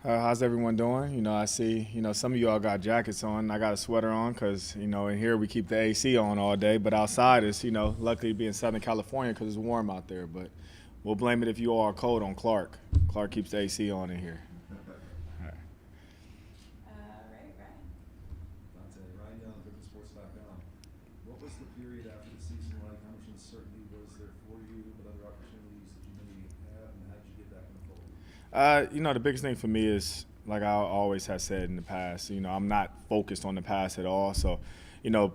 How's everyone doing? I see, some of you all got jackets on. I got a sweater on because, in here we keep the AC on all day. But outside it's, luckily be in Southern California because it's warm out there. But we'll blame it if you all are cold on Clark. Clark keeps the AC on in here. All right. Right, Ryan. Donte, Ryan Young, GoodSports.com. What was the period after the season like? How much uncertainty was there for you? What other opportunities did you maybe have, and how did you get back in the fold? The biggest thing for me is, like I always have said in the past, I'm not focused on the past at all. So,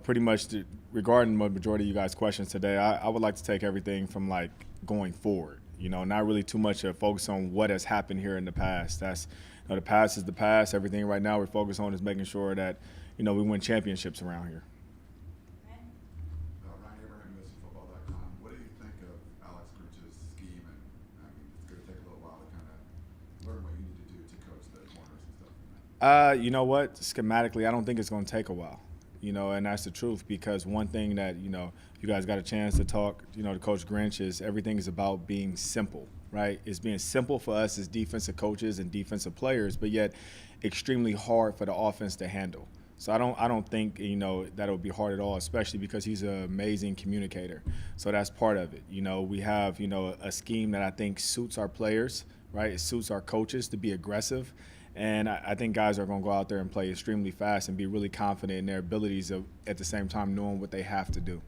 pretty much regarding the majority of you guys' questions today, I would like to take everything from like going forward. Not really too much of focus on what has happened here in the past. That's, the past is the past. Everything right now we're focused on is making sure that, we win championships around here. Ryan? Ryan Abraham, USCFootball.com. What do you think of Alex Grinch's scheme? And I mean, it's going to take a little while to kind of learn what you need to do to coach the corners and stuff. You know what? Schematically, I don't think it's going to take a while. And that's the truth because one thing that, you guys got a chance to talk, to Coach Grinch is everything is about being simple, right? It's being simple for us as defensive coaches and defensive players, but yet extremely hard for the offense to handle. So I don't think, that will be hard at all, especially because he's an amazing communicator. So that's part of it. We have, a scheme that I think suits our players, right? It suits our coaches to be aggressive. And I think guys are going to go out there and play extremely fast and be really confident in their abilities of, at the same time, knowing what they have to do.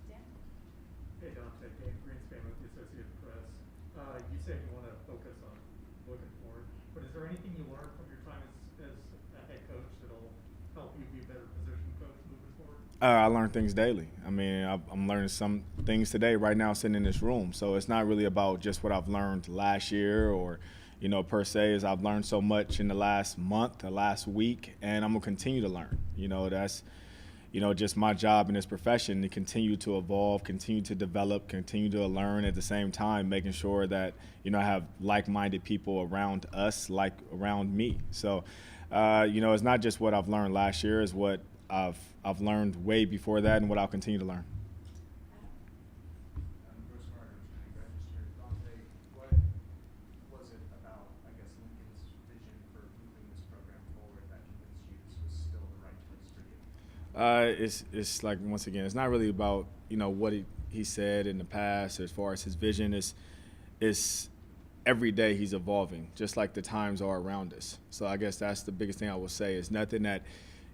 Dan? Hey, Donte, Dave Greenspan with the Associated Press. You said you want to focus on looking forward, but is there anything you learned from your time as a head coach that'll help you be a better position coach moving forward? I learn things daily. I mean, I'm learning some things today right now sitting in this room. So it's not really about just what I've learned last year or per se, is I've learned so much in the last month, the last week, and I'm going to continue to learn. That's, just my job in this profession to continue to evolve, continue to develop, continue to learn at the same time, making sure that, I have like-minded people around us, like around me. So, it's not just what I've learned last year, it's what I've learned way before that and what I'll continue to learn. Bruce Carter, registered. Donte, what was it about, I guess, Lincoln's vision for moving this program forward that convinced you this was still the right place for you? It's like, once again, it's not really about what he said in the past as far as his vision is every day he's evolving, just like the times are around us. So I guess that's the biggest thing I will say. It's nothing that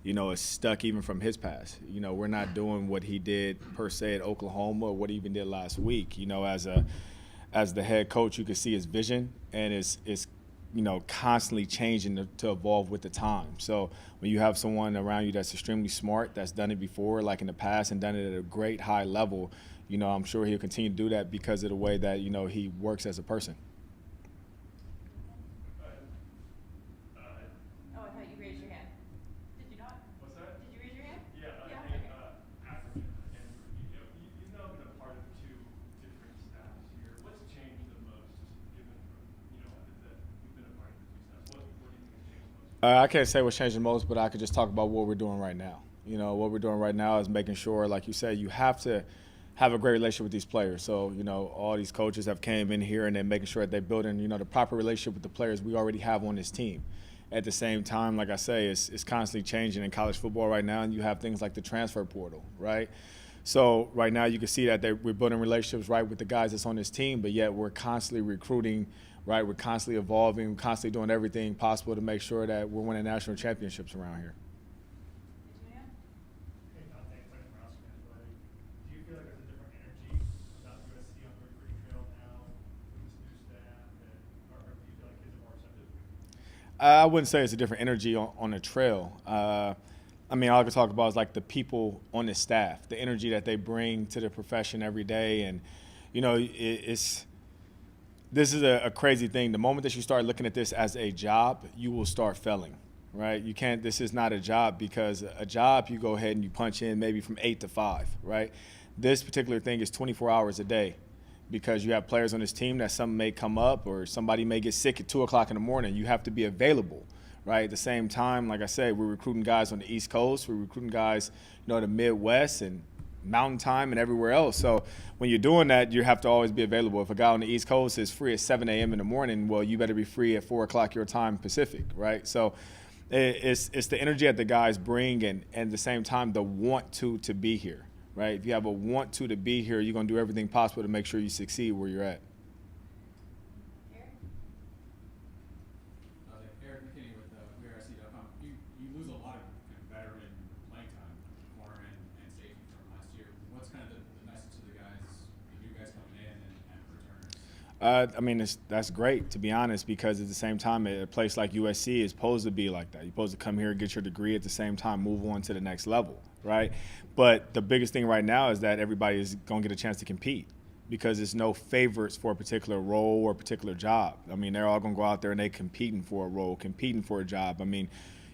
is stuck even from his past. We're not doing what he did per se at Oklahoma or what he even did last week. As the head coach, you can see his vision and it's constantly changing to evolve with the time. So when you have someone around you that's extremely smart, that's done it before, like in the past, and done it at a great high level, I'm sure he'll continue to do that because of the way that, he works as a person. Oh, I thought you raised your hand. Did you not? What's that? Did you raise your hand? Yeah, Yeah, hey, okay. African, and you've now been a part of two different staffs here. What's changed the most, given that you've been a part of the two staffs? What do you think has changed the most? I can't say what's changed the most, but I could just talk about what we're doing right now. What we're doing right now is making sure, like you said, you have to have a great relationship with these players. So, all these coaches have came in here and they're making sure that they're building, the proper relationship with the players we already have on this team. At the same time, like I say, it's constantly changing in college football right now, and you have things like the transfer portal, right? So right now you can see that we're building relationships right with the guys that's on this team, but yet we're constantly recruiting, right? We're constantly evolving, we're constantly doing everything possible to make sure that we're winning national championships around here. Did you know? Hey, Donte, Frank Ross, buddy. Do you feel like there's a different energy about USC on the recruiting trail now with this new staff, or do you feel like kids are more receptive? I wouldn't say it's a different energy on the trail. All I could talk about is like the people on the staff, the energy that they bring to the profession every day. And, this is a crazy thing. The moment that you start looking at this as a job, you will start failing, right? You can't, this is not a job, because a job you go ahead and you punch in maybe from 8 to 5, right? This particular thing is 24 hours a day, because you have players on this team that something may come up or somebody may get sick at 2 o'clock in the morning. You have to be available, right? At the same time, like I said, we're recruiting guys on the East Coast. We're recruiting guys, the Midwest, and Mountain Time and everywhere else. So when you're doing that, you have to always be available. If a guy on the East Coast is free at 7 a.m. in the morning, well, you better be free at 4 o'clock your time Pacific, right? So it's the energy that the guys bring and at the same time the want to be here, right? If you have a want to be here, you're going to do everything possible to make sure you succeed where you're at. Eric? Eric McKinney with USC.com. You lose a lot of kind of veteran playing time, corner and safety from last year. What's kind of the message to the guys, the new guys coming in and returners? I mean, that's great, to be honest, because at the same time, a place like USC is supposed to be like that. You're supposed to come here, get your degree, at the same time move on to the next level, right? But the biggest thing right now is that everybody is going to get a chance to compete because there's no favorites for a particular role or a particular job. I mean, they're all going to go out there and they're competing for a role, competing for a job. I mean,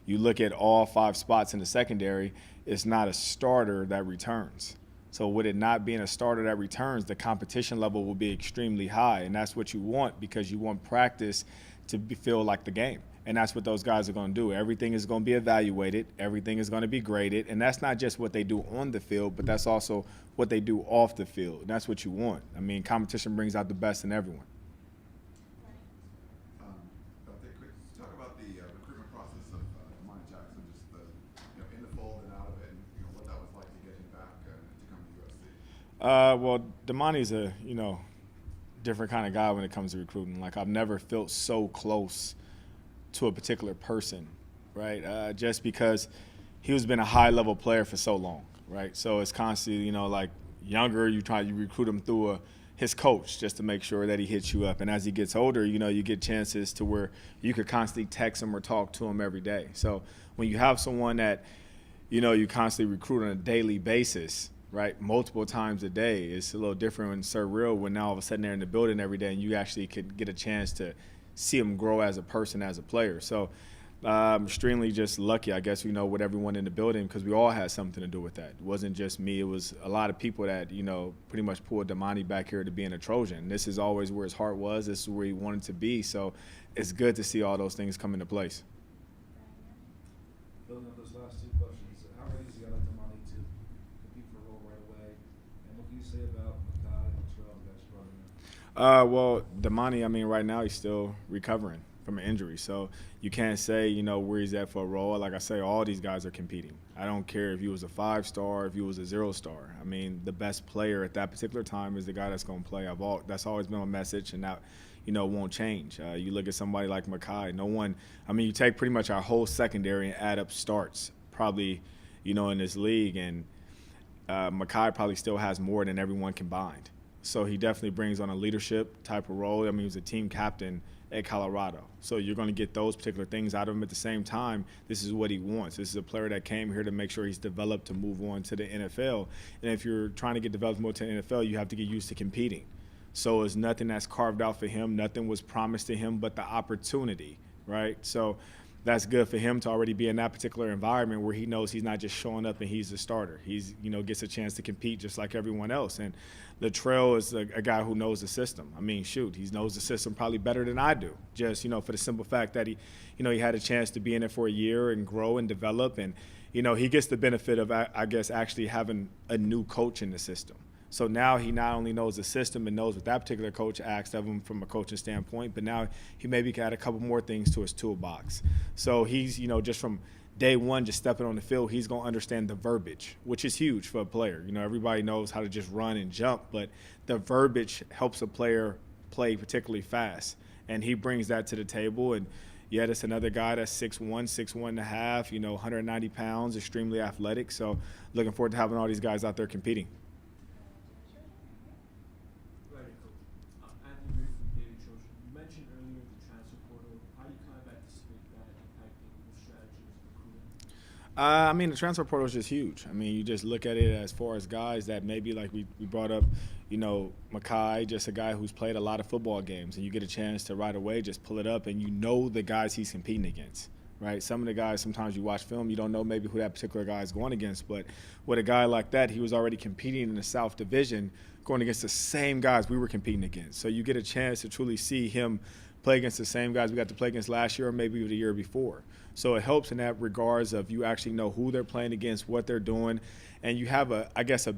you look at all 5 spots in the secondary, it's not a starter that returns. So with it not being a starter that returns, the competition level will be extremely high, and that's what you want because you want practice to feel like the game. And that's what those guys are going to do. Everything is going to be evaluated. Everything is going to be graded. And that's not just what they do on the field, but that's also what they do off the field. And that's what you want. I mean, competition brings out the best in everyone. Donte, quick, talk about the recruitment process of Damani Jackson, just the, in the fold and out of it, and what that was like to get him back to come to USC. Well, Damani's a, different kind of guy when it comes to recruiting. Like, I've never felt so close to a particular person, right? Just because he's been a high-level player for so long, right? So it's constantly, like younger, you recruit him through his coach just to make sure that he hits you up. And as he gets older, you get chances to where you could constantly text him or talk to him every day. So when you have someone that, you constantly recruit on a daily basis, right, multiple times a day, it's a little different and surreal when now all of a sudden they're in the building every day and you actually could get a chance to see him grow as a person, as a player. So I'm extremely just lucky, I guess, with everyone in the building because we all had something to do with that. It wasn't just me. It was a lot of people that, pretty much pulled Damani back here to being a Trojan. This is always where his heart was. This is where he wanted to be. So it's good to see all those things come into place. Building up those last 2 questions, how ready is a guy like Damani to compete for a role right away? And what can you say about Makai and Latrell, the guys you brought in? Well, Damani, I mean, right now he's still recovering from an injury. So you can't say, where he's at for a role. Like I say, all these guys are competing. I don't care if he was a 5-star, if he was a 0-star. I mean, the best player at that particular time is the guy that's going to play. That's always been my message, and that, won't change. You look at somebody like Makai, you take pretty much our whole secondary and add up starts probably, in this league, and Makai probably still has more than everyone combined. So he definitely brings on a leadership type of role. I mean, he was a team captain at Colorado. So you're going to get those particular things out of him. At the same time, this is what he wants. This is a player that came here to make sure he's developed to move on to the NFL. And if you're trying to get developed more to the NFL, you have to get used to competing. So it's nothing that's carved out for him. Nothing was promised to him but the opportunity, right? So that's good for him to already be in that particular environment where he knows he's not just showing up and he's the starter. He's, gets a chance to compete just like everyone else. And Latrell is a guy who knows the system. I mean, shoot, he knows the system probably better than I do. Just, for the simple fact that he had a chance to be in it for a year and grow and develop. And, he gets the benefit of, I guess, actually having a new coach in the system. So now he not only knows the system and knows what that particular coach asked of him from a coaching standpoint, but now he maybe can add a couple more things to his toolbox. So he's, just from day one, just stepping on the field, he's going to understand the verbiage, which is huge for a player. Everybody knows how to just run and jump, but the verbiage helps a player play particularly fast. And he brings that to the table. And yet it's another guy that's 6'1", 6'1.5", 190 pounds, extremely athletic. So looking forward to having all these guys out there competing. Very cool. Andy Reid from Daily Trojan. You mentioned earlier the transfer portal. How do you kind of anticipate that impacting the strategy of recruiting? The transfer portal is just huge. I mean, you just look at it as far as guys that maybe like we brought up, Makai, just a guy who's played a lot of football games, and you get a chance to right away just pull it up, and the guys he's competing against. Right, some of the guys, sometimes you watch film, you don't know maybe who that particular guy is going against, but with a guy like that, he was already competing in the South Division, going against the same guys we were competing against. So you get a chance to truly see him play against the same guys we got to play against last year or maybe the year before. So it helps in that regards of you actually know who they're playing against, what they're doing, and you have a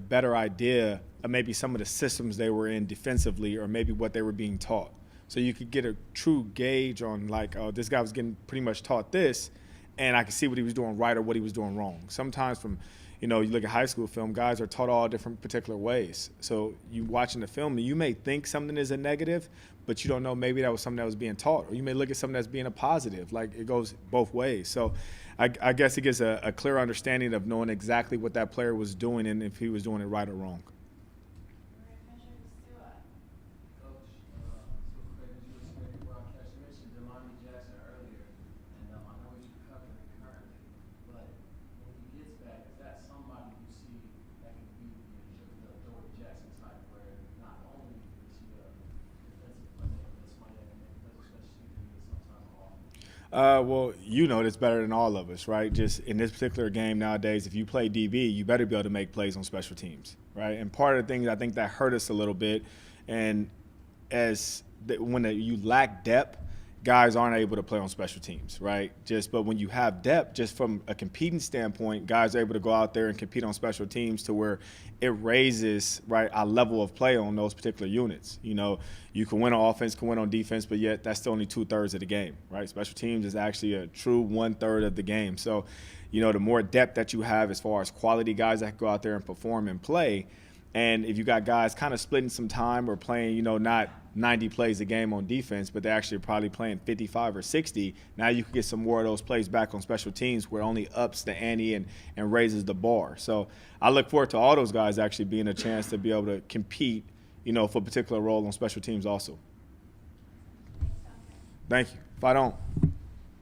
better idea of maybe some of the systems they were in defensively or maybe what they were being taught. So you could get a true gauge on like, oh, this guy was getting pretty much taught this, and I could see what he was doing right or what he was doing wrong. Sometimes from, you look at high school film, guys are taught all different particular ways. So you watching the film, and you may think something is a negative, but you don't know maybe that was something that was being taught. Or you may look at something that's being a positive. Like, it goes both ways. So I guess it gives a clear understanding of knowing exactly what that player was doing and if he was doing it right or wrong. We're gonna finish with Stewart. Coach, super quick, as you were speaking broadcast, you mentioned Damani Jackson earlier, and I know he's recovering currently, but when he gets back, is that somebody you see that can be the Dory Jackson type, where not only is he a defensive playmaker, but somebody that can make plays, especially if he gets some time off? Well, you know this better than all of us, right? Just in this particular game nowadays, if you play DB, you better be able to make plays on special teams, right? And part of the things I think that hurt us a little bit, and when you lack depth, guys aren't able to play on special teams, right? But when you have depth, just from a competing standpoint, guys are able to go out there and compete on special teams to where it raises, right, our level of play on those particular units. You can win on offense, can win on defense, but yet that's still only 2/3 of the game, right? Special teams is actually a true 1/3 of the game. So, the more depth that you have as far as quality guys that can go out there and perform and play, and if you got guys kind of splitting some time or playing, not 90 plays a game on defense, but they're actually probably playing 55 or 60, now you can get some more of those plays back on special teams where it only ups the ante and raises the bar. So I look forward to all those guys actually being a chance to be able to compete, for a particular role on special teams also. Thanks, Donte. Thank you. If I don't.